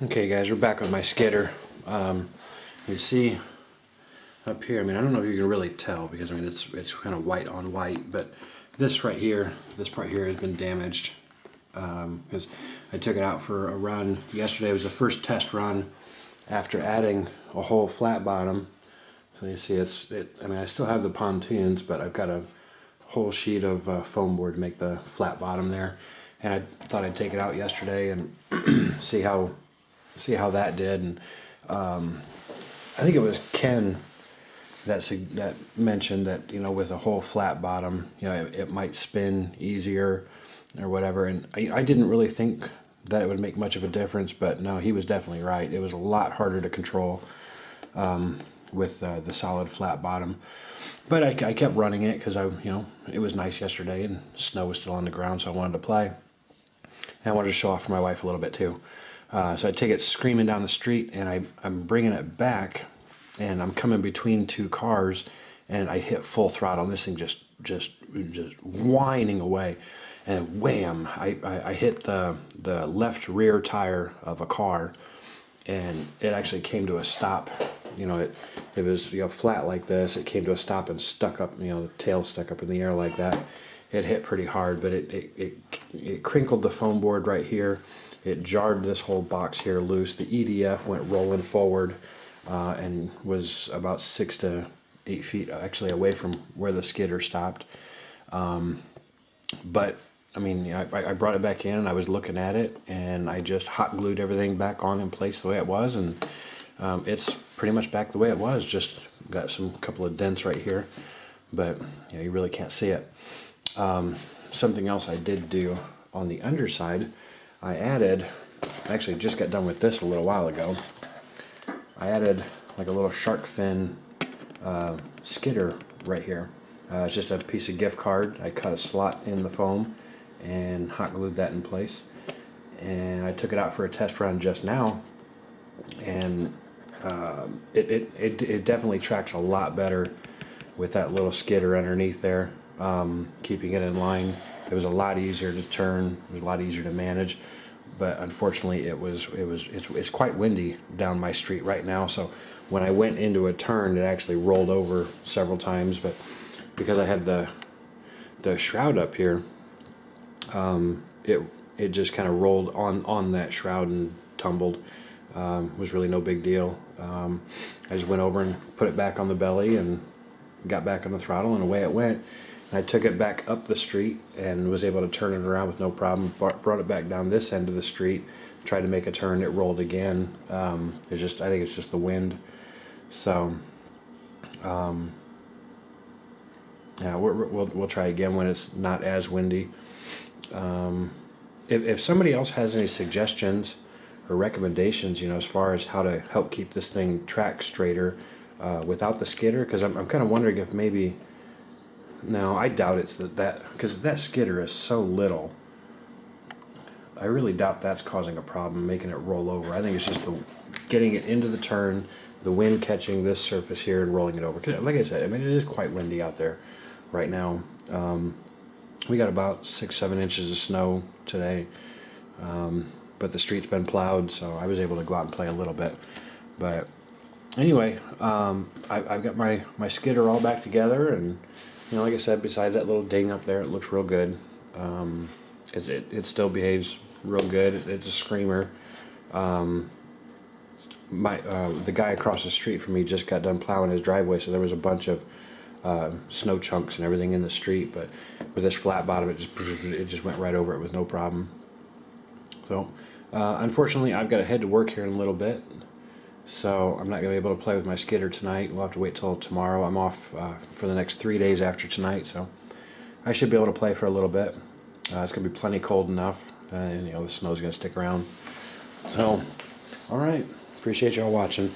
Okay guys, we're back with my Skidder. You see up here, I mean I don't know if you can really tell because I mean it's kind of white on white, but this right here, this part here has been damaged because I took it out for a run. Yesterday was the first test run after adding a whole flat bottom. So you see I mean I still have the pontoons, but I've got a whole sheet of foam board to make the flat bottom there. And I thought I'd take it out yesterday and see how that did. And I think it was Ken that mentioned that, you know, with a whole flat bottom, you know, it might spin easier or whatever. And I didn't really think that it would make much of a difference, but no, he was definitely right. It was a lot harder to control with the solid flat bottom. But I kept running it because you know, it was nice yesterday and snow was still on the ground, so I wanted to play. And I wanted to show off for my wife a little bit too. So I take it screaming down the street, and I'm bringing it back, and I'm coming between two cars, and I hit full throttle, and this thing just whining away, and wham! I hit the left rear tire of a car, and it actually came to a stop. You know, it was, you know, flat like this. It came to a stop and stuck up. You know, the tail stuck up in the air like that. It hit pretty hard, but it crinkled the foam board right here. It jarred this whole box here loose. The EDF went rolling forward and was about 6 to 8 feet actually away from where the skidder stopped. But I mean, I brought it back in and I was looking at it, and I just hot glued everything back on in place the way it was, and it's pretty much back the way it was. Just got some couple of dents right here, but you know, you really can't see it. Something else I did do on the underside, I actually just got done with this a little while ago. I added like a little shark fin skidder right here. It's just a piece of gift card. I cut a slot in the foam and hot glued that in place. And I took it out for a test run just now, and it definitely tracks a lot better with that little skidder underneath there, keeping it in line. It was a lot easier to turn. It was a lot easier to manage. But unfortunately, it's quite windy down my street right now. So when I went into a turn, it actually rolled over several times. But because I had the shroud up here, it just kind of rolled on that shroud and tumbled. It was really no big deal. I just went over and put it back on the belly and got back on the throttle, and away it went. And I took it back up the street and was able to turn it around with no problem. Brought it back down this end of the street, tried to make a turn, it rolled again. I think it's just the wind. So yeah, we'll try again when it's not as windy. If somebody else has any suggestions or recommendations, you know, as far as how to help keep this thing track straighter without the skidder, because I'm kind of wondering if maybe, no, I doubt it's that because that skidder is so little. I really doubt that's causing a problem, making it roll over. I think it's just getting it into the turn, the wind catching this surface here and rolling it over. 'Cause like I said, I mean, it is quite windy out there right now. We got about 6-7 inches of snow today, but the street's been plowed, so I was able to go out and play a little bit. But anyway, I've got my skidder all back together, and you know, like I said, besides that little ding up there, it looks real good. It still behaves real good. It's a screamer. The guy across the street from me just got done plowing his driveway, so there was a bunch of snow chunks and everything in the street. But with this flat bottom, it just went right over it with no problem. So unfortunately, I've got to head to work here in a little bit, so I'm not going to be able to play with my skidder tonight. We'll have to wait till tomorrow. I'm off for the next 3 days after tonight, so I should be able to play for a little bit. It's going to be plenty cold enough, and you know, the snow's going to stick around. So, all right, appreciate y'all watching.